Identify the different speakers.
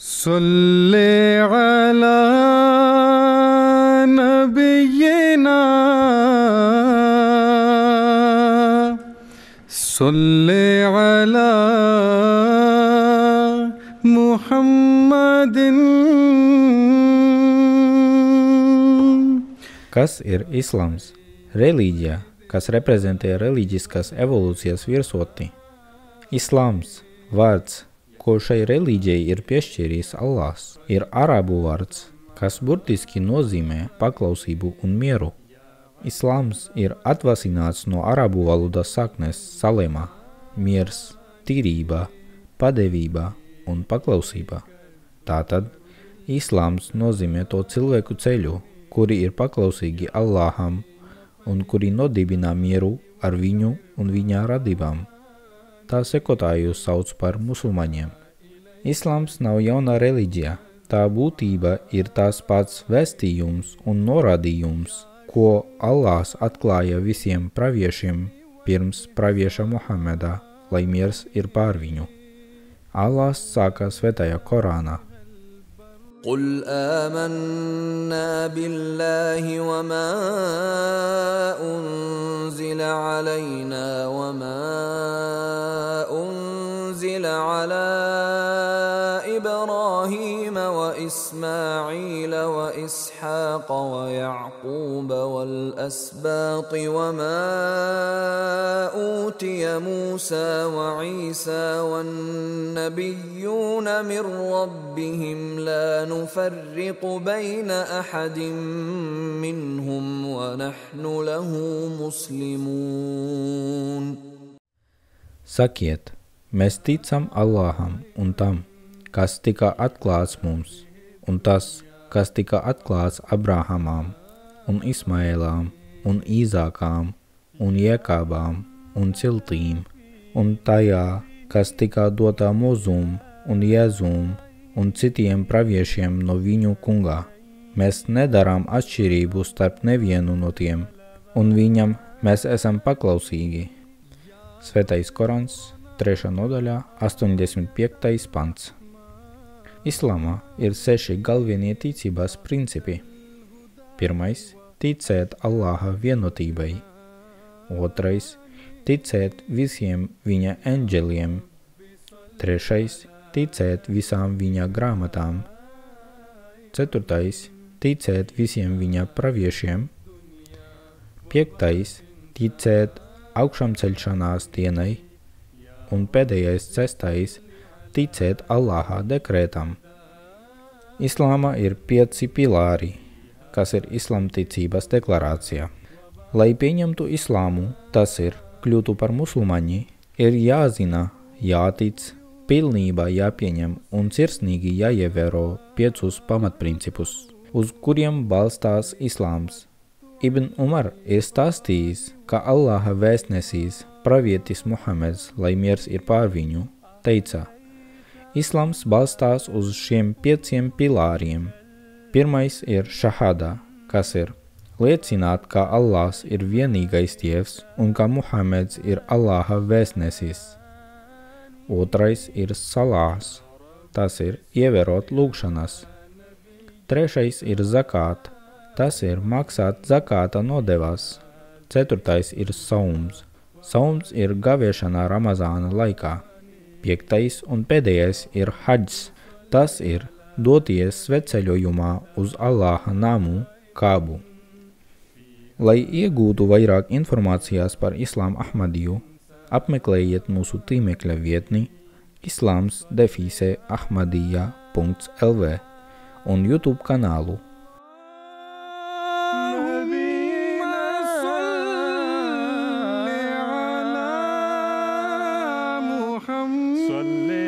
Speaker 1: صل على نبينا صل على محمد.
Speaker 2: Kas ir islams? Reliģija, kas reprezentē reliģiskas evolūcijas virsotni. Islāms, vārds, ko šai reliģijai ir piešķīris Allāhs, ir arābu vārds, kas burtiski nozīmē paklausību un mieru. Islāms ir atvasināts no arābu valodas saknes salema, miers, tīrība, padevība un paklausība. Tātad, islāms nozīmē to cilvēku ceļu, kuri ir paklausīgi Allāham un kuri nodibina mieru ar viņu un viņa radībām. Tā sekotājus sauc par musulmaņiem. Islāms nav jauna reliģija, tā būtība ir tās pats vēstījums un norādījums, ko Allāhs atklāja visiem praviešiem pirms pravieša Muhameda, lai miers ir pār viņu. Allāhs sāka svētajā Korānā.
Speaker 3: قل آمنا بالله وما أنزل علينا وما أنزل على إبراهيم وإسماعيل وإسحاق ويعقوب والأسباط وما أوتي موسى وعيسى والنبيون من ربهم لا نفرق بين أحد منهم ونحن له مسلمون.
Speaker 2: Sakiet, mēs ticam Allāham un tam, kas tika atklāts mums, un tas, kas tika atklāts Abrahamām, un Ismaēlām, un Īzākām, un Jekabām, un ciltīm, un tajā, kas tika dotā Mozum un Jēzum, un citiem praviešiem no viņu kungā. Mēs nedarām atšķirību starp nevienu no tiem, un viņam mēs esam paklausīgi. Svētais Korāns, 3. nodaļā, 85. pants. Islāmā ir 6 galvenie ticības principi. 1. Ticēt Allāha vienotībai. 2. Ticēt visiem viņa eņģeļiem. 3. Ticēt visām viņa grāmatām. 4. Ticēt visiem viņa praviešiem. 5. Ticēt augšamceļšanās dienai. Un pēdējais 6. Ticēt Allāha dekrētam. Islāma ir 5 pilāri, kas ir islamticības deklarācija. Lai pieņemtu islāmu, tas ir kļūtu par musulmaņi, ir jāzina, jātic, pilnībā jāpieņem un sirsnīgi jāievēro 5 pamatprincipus, uz kuriem balstās islāms. Ibn Umar ir stāstījis, ka Allāha vēstnesīs pravietis Muhameds, lai miers ir pār viņu, teica: Islāms balstās uz šiem 5 pilāriem. 1. ir šahādā, kas ir liecināt, ka Allāhs ir vienīgais Dievs un ka Muhameds ir Allāha vēstnesis. 2. ir salās, tas ir ievērot lūgšanas. 3. ir zakāt, tas ir maksāt zakāta nodevas. 4. ir saums. Saums ir gavēšana Ramazāna laikā. 5. un pēdējais ir hadžs, tas ir doties sveceļojumā uz Allāha namu Kābu. Lai iegūtu vairāk informācijas par Islām Ahmadiju, apmeklējiet mūsu tīmekļa vietni islams-ahmadiyya.lv un YouTube kanālu.
Speaker 1: صل